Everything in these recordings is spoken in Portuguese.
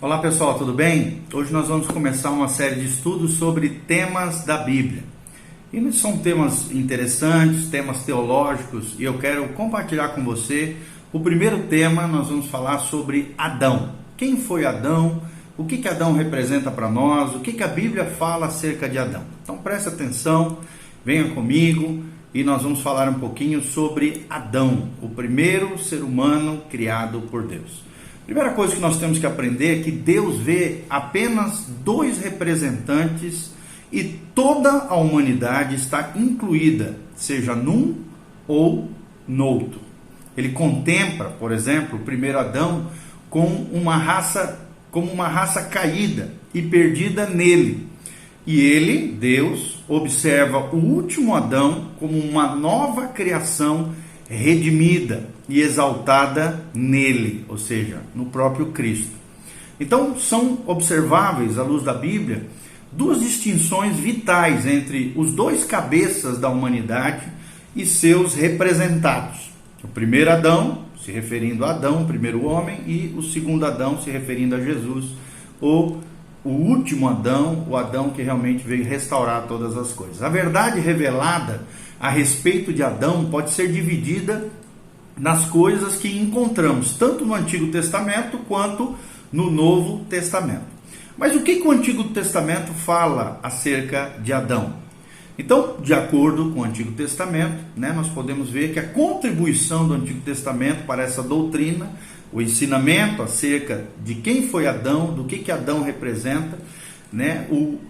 Olá pessoal, tudo bem? Hoje nós vamos começar uma série de estudos sobre temas da Bíblia. E são temas interessantes, temas teológicos, e eu quero compartilhar com você o primeiro tema. Nós vamos falar sobre Adão. Quem foi Adão? O que Adão representa para nós? O que a Bíblia fala acerca de Adão? Então preste atenção, venha comigo e nós vamos falar um pouquinho sobre Adão, o primeiro ser humano criado por Deus. Primeira coisa que nós temos que aprender é que Deus vê apenas dois representantes e toda a humanidade está incluída, seja num ou no outro. Ele contempla, por exemplo, o primeiro Adão como uma raça caída e perdida nele. E ele, Deus, observa o último Adão como uma nova criação redimida e exaltada nele, ou seja, no próprio Cristo. Então, são observáveis, à luz da Bíblia, duas distinções vitais entre os dois cabeças da humanidade e seus representados. O primeiro Adão, se referindo a Adão, o primeiro homem, e o segundo Adão, se referindo a Jesus, ou o último Adão, o Adão que realmente veio restaurar todas as coisas. A verdade revelada a respeito de Adão pode ser dividida nas coisas que encontramos, tanto no Antigo Testamento quanto no Novo Testamento. Mas o que o Antigo Testamento fala acerca de Adão? Então, de acordo com o Antigo Testamento, nós podemos ver que a contribuição do Antigo Testamento para essa doutrina, o ensinamento acerca de quem foi Adão, do que Adão representa,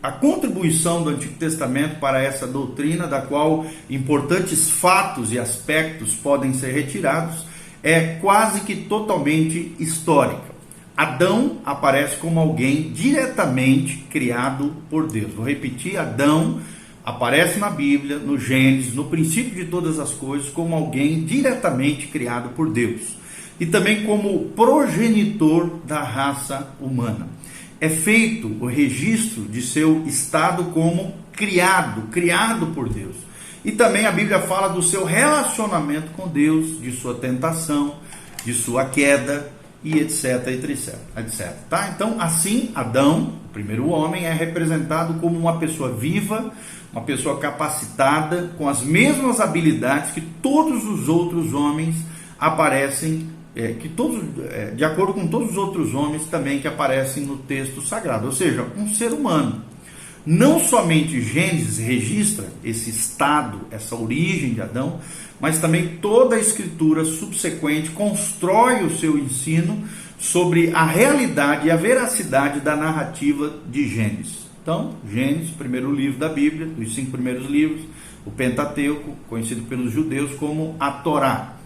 a contribuição do Antigo Testamento para essa doutrina, da qual importantes fatos e aspectos podem ser retirados, é quase que totalmente histórica. Adão aparece como alguém diretamente criado por Deus. Vou repetir, Adão aparece na Bíblia, no Gênesis, no princípio de todas as coisas, como alguém diretamente criado por Deus. E também como progenitor da raça humana. É feito o registro de seu estado como criado por Deus. E também a Bíblia fala do seu relacionamento com Deus, de sua tentação, de sua queda, e etc, etc. Tá? Então, assim, Adão, o primeiro homem, é representado como uma pessoa viva, uma pessoa capacitada, com as mesmas habilidades que todos os outros homens aparecem, de acordo com todos os outros homens também que aparecem no texto sagrado, ou seja, um ser humano. Não somente Gênesis registra esse estado, essa origem de Adão, mas também toda a escritura subsequente constrói o seu ensino sobre a realidade e a veracidade da narrativa de Gênesis. Então, Gênesis, primeiro livro da Bíblia, dos 5 primeiros livros, o Pentateuco, conhecido pelos judeus como a Torá.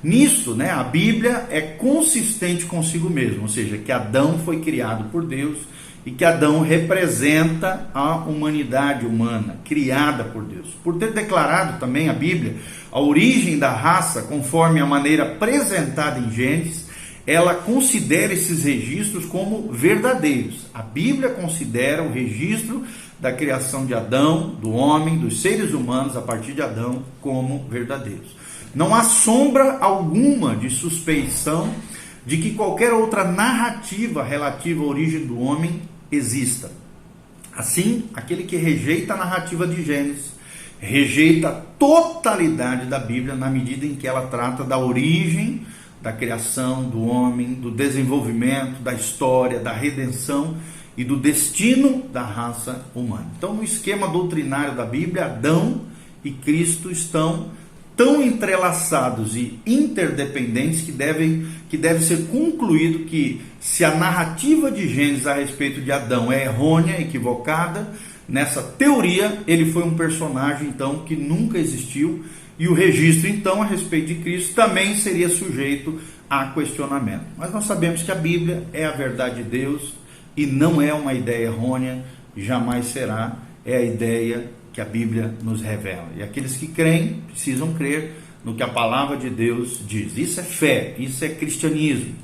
Nisso, a Bíblia é consistente consigo mesmo, ou seja, que Adão foi criado por Deus e que Adão representa a humanidade humana, criada por Deus. Por ter declarado também a Bíblia a origem da raça, conforme a maneira apresentada em Gênesis, ela considera esses registros como verdadeiros. A Bíblia considera o registro da criação de Adão, do homem, dos seres humanos a partir de Adão, como verdadeiros. Não há sombra alguma de suspeição de que qualquer outra narrativa relativa à origem do homem exista. Assim, aquele que rejeita a narrativa de Gênesis, rejeita a totalidade da Bíblia na medida em que ela trata da origem, da criação do homem, do desenvolvimento, da história, da redenção e do destino da raça humana. Então, no esquema doutrinário da Bíblia, Adão e Cristo estão tão entrelaçados e interdependentes que deve ser concluído que, se a narrativa de Gênesis a respeito de Adão é errônea, equivocada, nessa teoria ele foi um personagem então que nunca existiu, e o registro então a respeito de Cristo também seria sujeito a questionamento. Mas nós sabemos que a Bíblia é a verdade de Deus e não é uma ideia errônea, jamais será, é a ideia que a Bíblia nos revela. E aqueles que creem precisam crer no que a palavra de Deus diz. Isso é fé, isso é cristianismo.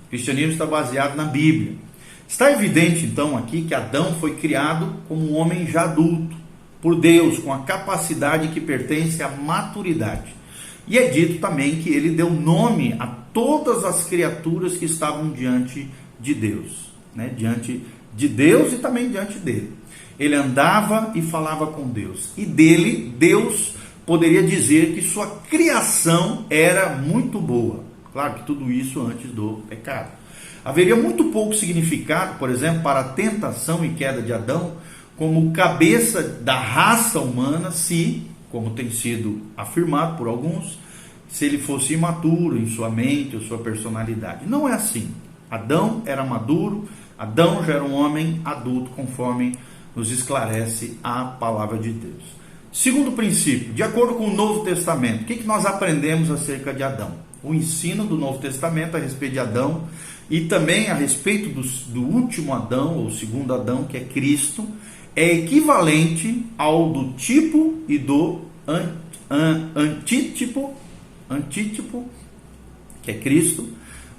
O cristianismo está baseado na Bíblia. Está evidente então aqui que Adão foi criado como um homem já adulto, por Deus, com a capacidade que pertence à maturidade. E é dito também que ele deu nome a todas as criaturas que estavam diante de Deus. né, diante de Deus e também diante dele. Ele andava e falava com Deus. E dele, Deus poderia dizer que sua criação era muito boa. Claro que tudo isso antes do pecado. Haveria muito pouco significado, por exemplo, para a tentação e queda de Adão, como cabeça da raça humana, se, como tem sido afirmado por alguns, se ele fosse imaturo em sua mente ou sua personalidade. Não é assim. Adão era maduro, Adão já era um homem adulto, conforme nos esclarece a palavra de Deus. Segundo princípio, de acordo com o Novo Testamento, o que nós aprendemos acerca de Adão? O ensino do Novo Testamento a respeito de Adão e também a respeito do último Adão, ou segundo Adão, que é Cristo, é equivalente ao do tipo e do antítipo, que é Cristo,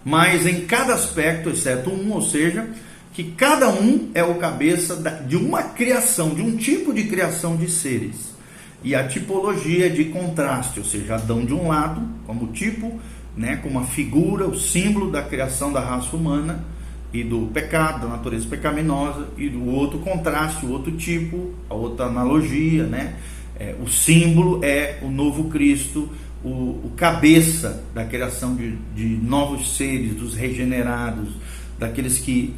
mas em cada aspecto, exceto um, ou seja, que cada um é o cabeça de uma criação, de um tipo de criação de seres. E a tipologia de contraste, ou seja, Adão de um lado, como tipo, né, como uma figura, o símbolo da criação da raça humana e do pecado, da natureza pecaminosa, e do outro contraste, o outro tipo, a outra analogia, né? O símbolo é o novo Cristo, o cabeça da criação de novos seres, dos regenerados, daqueles que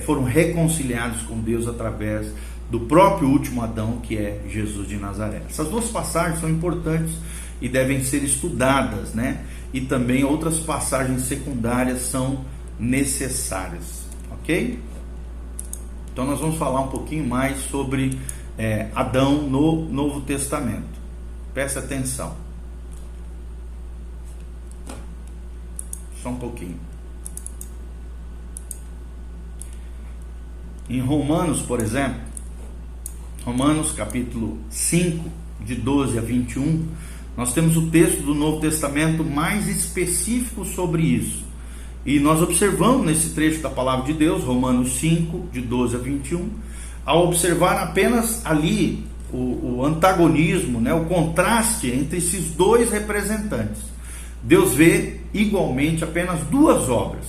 foram reconciliados com Deus através do próprio último Adão, que é Jesus de Nazaré. Essas duas passagens são importantes e devem ser estudadas, né? E também outras passagens secundárias são necessárias, ok? Então nós vamos falar um pouquinho mais sobre Adão no Novo Testamento. Preste atenção. Só um pouquinho. Em Romanos, por exemplo, Romanos capítulo 5, de 12 a 21, nós temos o texto do Novo Testamento mais específico sobre isso. E nós observamos nesse trecho da palavra de Deus, Romanos 5, de 12 a 21, ao observar apenas ali o antagonismo, né, o contraste entre esses dois representantes. Deus vê igualmente apenas duas obras.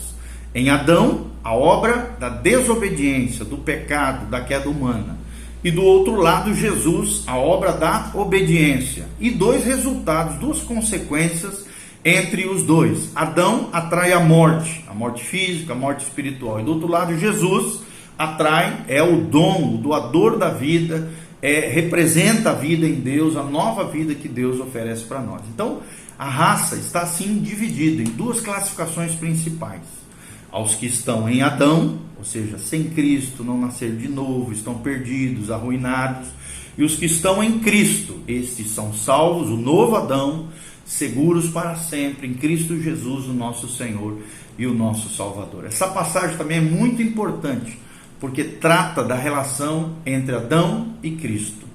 Em Adão, a obra da desobediência, do pecado, da queda humana. E do outro lado, Jesus, a obra da obediência. E dois resultados, duas consequências entre os dois. Adão atrai a morte física, a morte espiritual. E do outro lado, Jesus atrai, é o dom, o doador da vida, representa a vida em Deus, a nova vida que Deus oferece para nós. Então, a raça está assim dividida em duas classificações principais. Aos que estão em Adão, ou seja, sem Cristo, não nascer de novo, estão perdidos, arruinados, e os que estão em Cristo, estes são salvos, o novo Adão, seguros para sempre em Cristo Jesus, o nosso Senhor e o nosso Salvador. Essa passagem também é muito importante, porque trata da relação entre Adão e Cristo.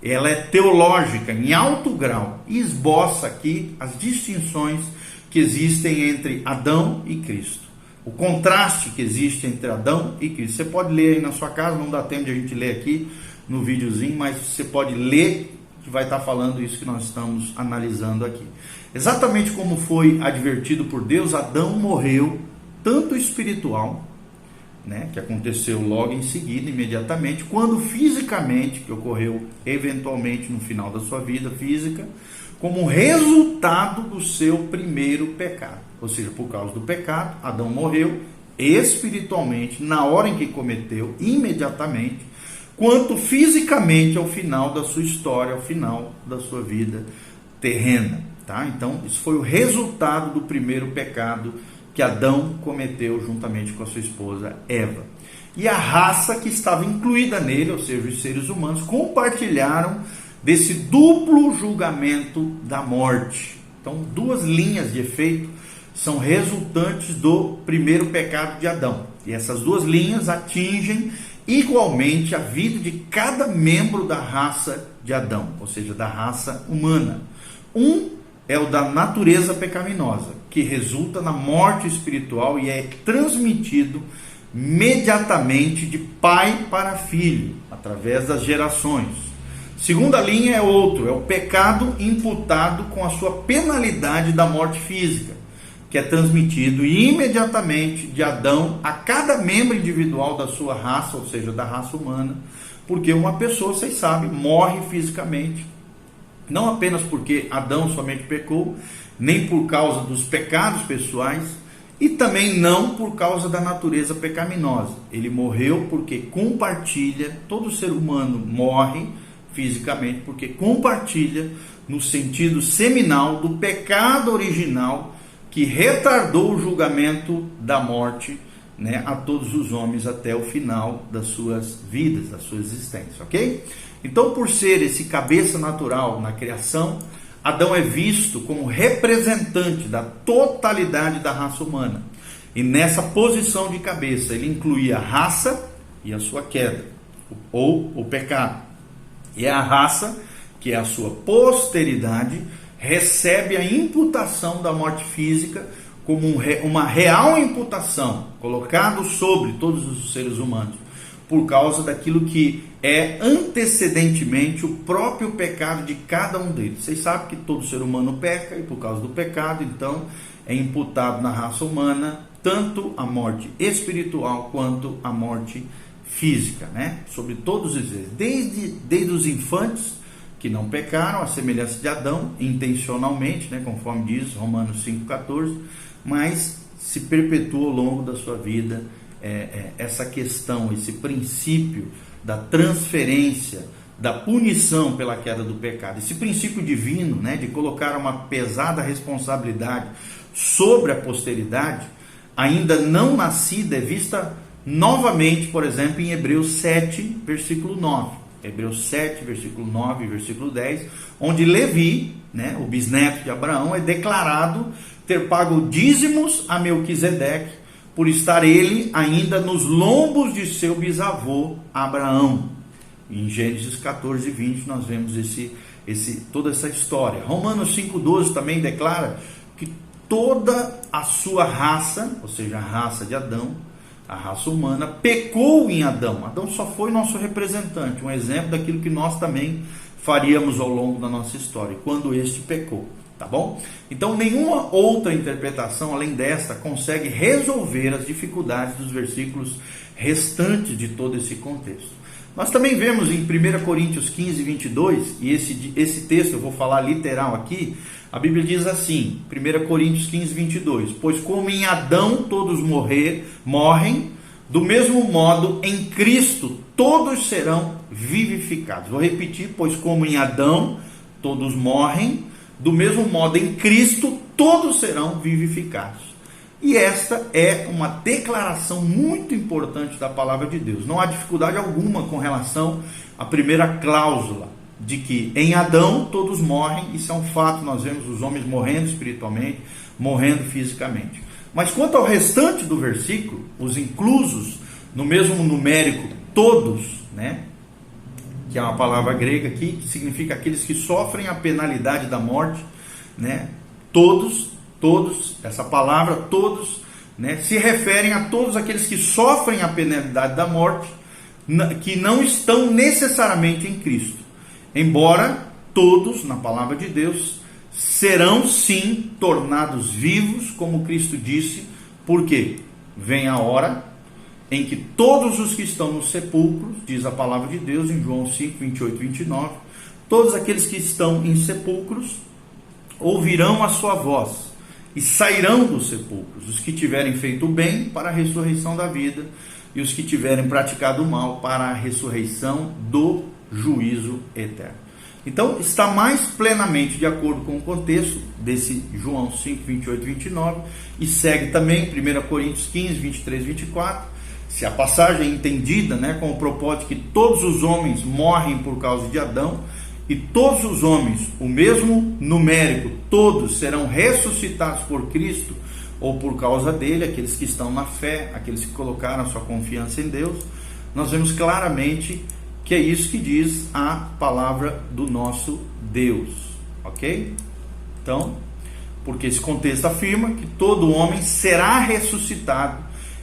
Ela é teológica em alto grau e esboça aqui as distinções que existem entre Adão e Cristo. O contraste que existe entre Adão e Cristo. Você pode ler aí na sua casa, não dá tempo de a gente ler aqui no videozinho, mas você pode ler, que vai estar falando isso que nós estamos analisando aqui. Exatamente como foi advertido por Deus, Adão morreu, tanto espiritual, né, que aconteceu logo em seguida, imediatamente, quando fisicamente, que ocorreu eventualmente no final da sua vida física, como resultado do seu primeiro pecado. Ou seja, por causa do pecado, Adão morreu espiritualmente na hora em que cometeu, imediatamente, quanto fisicamente ao final da sua história, ao final da sua vida terrena. Tá? Então, isso foi o resultado do primeiro pecado que Adão cometeu juntamente com a sua esposa Eva. E a raça que estava incluída nele, ou seja, os seres humanos, compartilharam desse duplo julgamento da morte. Então, duas linhas de efeito são resultantes do primeiro pecado de Adão. E essas duas linhas atingem igualmente a vida de cada membro da raça de Adão, ou seja, da raça humana. Um é o da natureza pecaminosa, que resulta na morte espiritual e é transmitido imediatamente de pai para filho, através das gerações. Segunda linha é outro, é o pecado imputado com a sua penalidade da morte física. que é transmitido imediatamente de Adão a cada membro individual da sua raça, ou seja, da raça humana, porque uma pessoa, vocês sabem, morre fisicamente, não apenas porque Adão somente pecou, nem por causa dos pecados pessoais, e também não por causa da natureza pecaminosa. Ele morreu porque compartilha, todo ser humano morre fisicamente porque compartilha no sentido seminal do pecado original que retardou o julgamento da morte, né, a todos os homens até o final das suas vidas, da sua existência, ok? Então, por ser esse cabeça natural na criação, Adão é visto como representante da totalidade da raça humana. E nessa posição de cabeça, ele incluía a raça e a sua queda, ou o pecado. E a raça, que é a sua posteridade, recebe a imputação da morte física como uma real imputação, colocado sobre todos os seres humanos, por causa daquilo que é antecedentemente o próprio pecado de cada um deles. Vocês sabem que todo ser humano peca, e por causa do pecado, então, é imputado na raça humana tanto a morte espiritual quanto a morte física, né? Sobre todos eles, desde os infantes que não pecaram, à semelhança de Adão, intencionalmente, né? Conforme diz Romanos 5,14, mas se perpetua ao longo da sua vida essa questão, esse princípio da transferência, da punição pela queda do pecado, esse princípio divino, né, de colocar uma pesada responsabilidade sobre a posteridade ainda não nascida, é vista novamente, por exemplo, em Hebreus 7, versículo 9. Hebreus 7, versículo 9 e versículo 10, onde Levi, né, o bisneto de Abraão, é declarado ter pago dízimos a Melquisedeque, por estar ele ainda nos lombos de seu bisavô Abraão. Em Gênesis 14, 20 nós vemos toda essa história. Romanos 5,12 também declara que toda a sua raça, ou seja, a raça de Adão, a raça humana, pecou em Adão. Adão só foi nosso representante, um exemplo daquilo que nós também faríamos ao longo da nossa história, quando este pecou. Tá bom? Então, nenhuma outra interpretação além desta consegue resolver as dificuldades dos versículos restantes de todo esse contexto. Nós também vemos em 1 Coríntios 15, 22, e esse texto eu vou falar literal aqui, a Bíblia diz assim, 1 Coríntios 15, 22, pois como em Adão todos morrem, do mesmo modo em Cristo todos serão vivificados. Vou repetir, pois como em Adão todos morrem, do mesmo modo em Cristo todos serão vivificados. E esta é uma declaração muito importante da palavra de Deus. Não há dificuldade alguma com relação à primeira cláusula, de que em Adão todos morrem. Isso é um fato, nós vemos os homens morrendo espiritualmente, morrendo fisicamente. Mas quanto ao restante do versículo, os inclusos no mesmo numérico, todos, né? Que é uma palavra grega aqui, que significa aqueles que sofrem a penalidade da morte, né? Todos, essa palavra todos, né, se referem a todos aqueles que sofrem a penalidade da morte, que não estão necessariamente em Cristo. Embora todos, na palavra de Deus, serão sim tornados vivos, como Cristo disse, porque vem a hora em que todos os que estão nos sepulcros, diz a palavra de Deus em João 5, 28 e 29, todos aqueles que estão em sepulcros ouvirão a sua voz e sairão dos sepulcros, os que tiverem feito o bem para a ressurreição da vida e os que tiverem praticado o mal para a ressurreição do juízo eterno. Então, está mais plenamente de acordo com o contexto desse João 5, 28 e 29, e segue também 1 Coríntios 15, 23 e 24, se a passagem é entendida, né, com o propósito que todos os homens morrem por causa de Adão, e todos os homens, o mesmo numérico, todos serão ressuscitados por Cristo, ou por causa dele, aqueles que estão na fé, aqueles que colocaram a sua confiança em Deus, nós vemos claramente que é isso que diz a palavra do nosso Deus, ok? Então, porque esse contexto afirma que todo homem será ressuscitado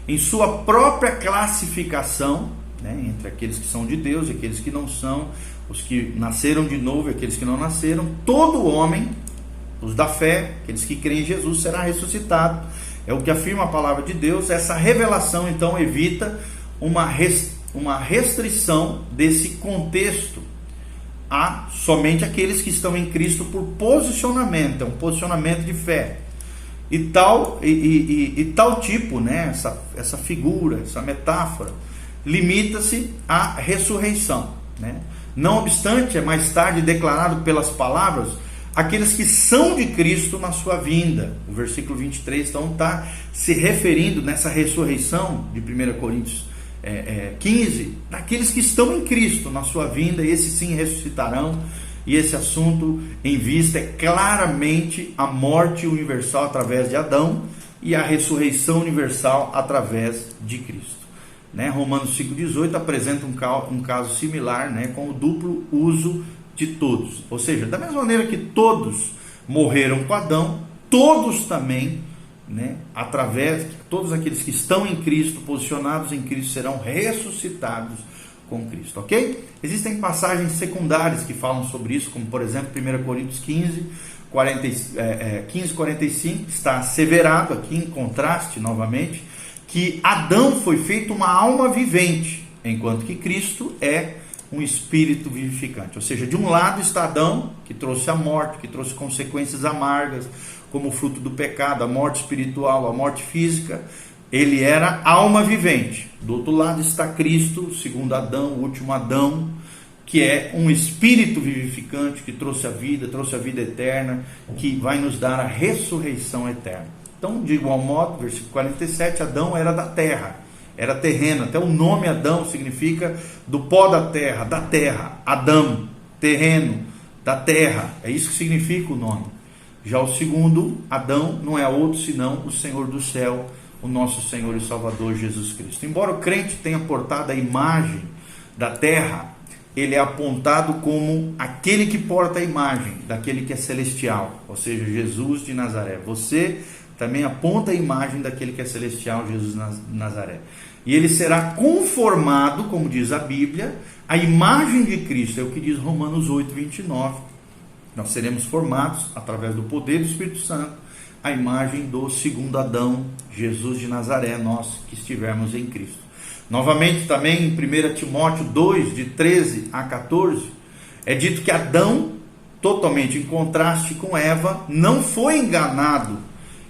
em sua própria classificação, né, entre aqueles que são de Deus e aqueles que não são, os que nasceram de novo e aqueles que não nasceram. Todo homem os da fé, aqueles que creem em Jesus, será ressuscitado. É o que afirma a palavra de Deus. Essa revelação então evita uma restrição desse contexto a somente aqueles que estão em Cristo por posicionamento, é um posicionamento de fé. E tal tipo, né, essa figura, essa metáfora, limita-se à ressurreição, né? Não obstante, é mais tarde declarado pelas palavras, aqueles que são de Cristo na sua vinda. O versículo 23, então, está se referindo nessa ressurreição de 1 Coríntios 15, daqueles que estão em Cristo na sua vinda, esses sim ressuscitarão. E esse assunto em vista é claramente a morte universal através de Adão e a ressurreição universal através de Cristo, né? Romanos 5,18 apresenta um caso similar, né, com o duplo uso de todos. Ou seja, da mesma maneira que todos morreram com Adão, todos também, né, todos aqueles que estão em Cristo, posicionados em Cristo, serão ressuscitados com Cristo, ok? Existem passagens secundárias que falam sobre isso, como por exemplo 1 Coríntios 15:45, está asseverado aqui em contraste novamente, que Adão foi feito uma alma vivente, enquanto que Cristo é um espírito vivificante. Ou seja, de um lado está Adão, que trouxe a morte, que trouxe consequências amargas, como fruto do pecado, a morte espiritual, a morte física. Ele era alma vivente. Do outro lado está Cristo, segundo Adão, o último Adão, que é um espírito vivificante, que trouxe a vida eterna, que vai nos dar a ressurreição eterna. Então, de igual modo, versículo 47, Adão era da terra, era terreno. Até o nome Adão significa do pó da terra, Adão, terreno, da terra. É isso que significa o nome. Já o segundo Adão não é outro senão o Senhor do céu, o nosso Senhor e Salvador Jesus Cristo. Embora o crente tenha portado a imagem da terra, ele é apontado como aquele que porta a imagem daquele que é celestial, ou seja, Jesus de Nazaré. Você também aponta a imagem daquele que é celestial, Jesus de Nazaré. E ele será conformado, como diz a Bíblia, à imagem de Cristo. É o que diz Romanos 8:29. Nós seremos formados, através do poder do Espírito Santo, a imagem do segundo Adão, Jesus de Nazaré, nós que estivermos em Cristo. Novamente também em 1 Timóteo 2, de 13 a 14, é dito que Adão, totalmente em contraste com Eva, não foi enganado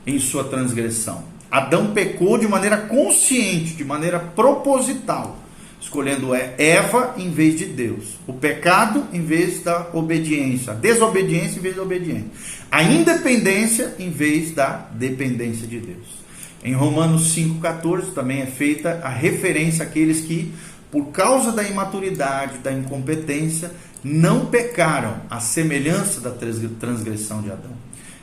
em sua transgressão. Adão pecou de maneira consciente, de maneira proposital, escolhendo Eva em vez de Deus, o pecado em vez da obediência, a desobediência em vez da obediência, a independência em vez da dependência de Deus. Em Romanos 5,14 também é feita a referência àqueles que, por causa da imaturidade, da incompetência, não pecaram à semelhança da transgressão de Adão,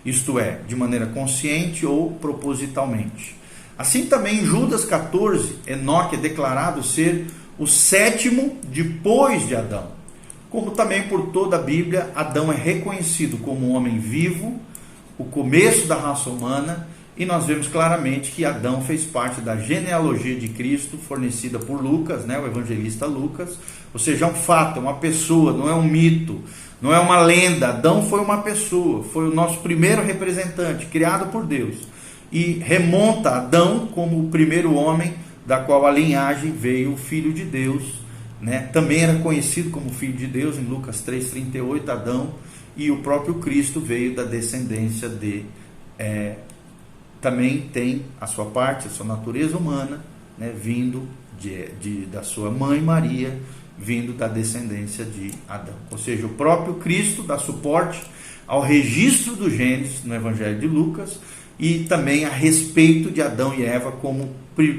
isto é, de maneira consciente ou propositalmente. Assim também em Judas 14, Enoque é declarado ser o sétimo depois de Adão. Como também por toda a Bíblia, Adão é reconhecido como um homem vivo, o começo da raça humana, e nós vemos claramente que Adão fez parte da genealogia de Cristo, fornecida por Lucas, né, o evangelista Lucas. Ou seja, é um fato, é uma pessoa, não é um mito, não é uma lenda. Adão foi uma pessoa, foi o nosso primeiro representante, criado por Deus. E remonta Adão como o primeiro homem, da qual a linhagem veio o Filho de Deus, né? Também era conhecido como Filho de Deus, em Lucas 3,38, Adão, e o próprio Cristo veio da descendência de... também tem a sua parte, a sua natureza humana, né, vindo da sua mãe Maria, vindo da descendência de Adão. Ou seja, o próprio Cristo dá suporte ao registro do Gênesis no Evangelho de Lucas, e também a respeito de Adão e Eva como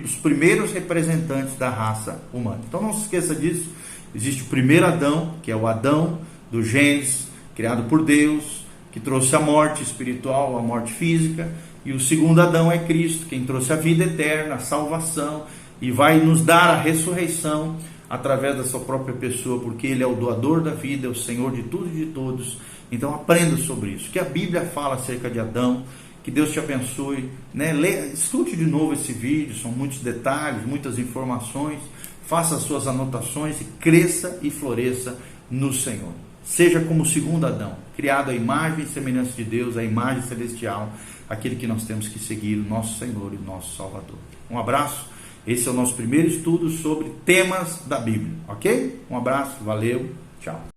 os primeiros representantes da raça humana. Então não se esqueça disso. Existe o primeiro Adão, que é o Adão do Gênesis, criado por Deus, que trouxe a morte espiritual, a morte física. E o segundo Adão é Cristo, quem trouxe a vida eterna, a salvação, e vai nos dar a ressurreição através da sua própria pessoa, porque Ele é o doador da vida, é o Senhor de tudo e de todos. Então aprenda sobre isso, que a Bíblia fala acerca de Adão. Que Deus te abençoe, né? Escute de novo esse vídeo, são muitos detalhes, muitas informações. Faça as suas anotações e cresça e floresça no Senhor. Seja como o segundo Adão, criado à imagem e semelhança de Deus, a imagem celestial, aquele que nós temos que seguir, o nosso Senhor e o nosso Salvador. Um abraço, esse é o nosso primeiro estudo sobre temas da Bíblia, ok? Um abraço, valeu, tchau.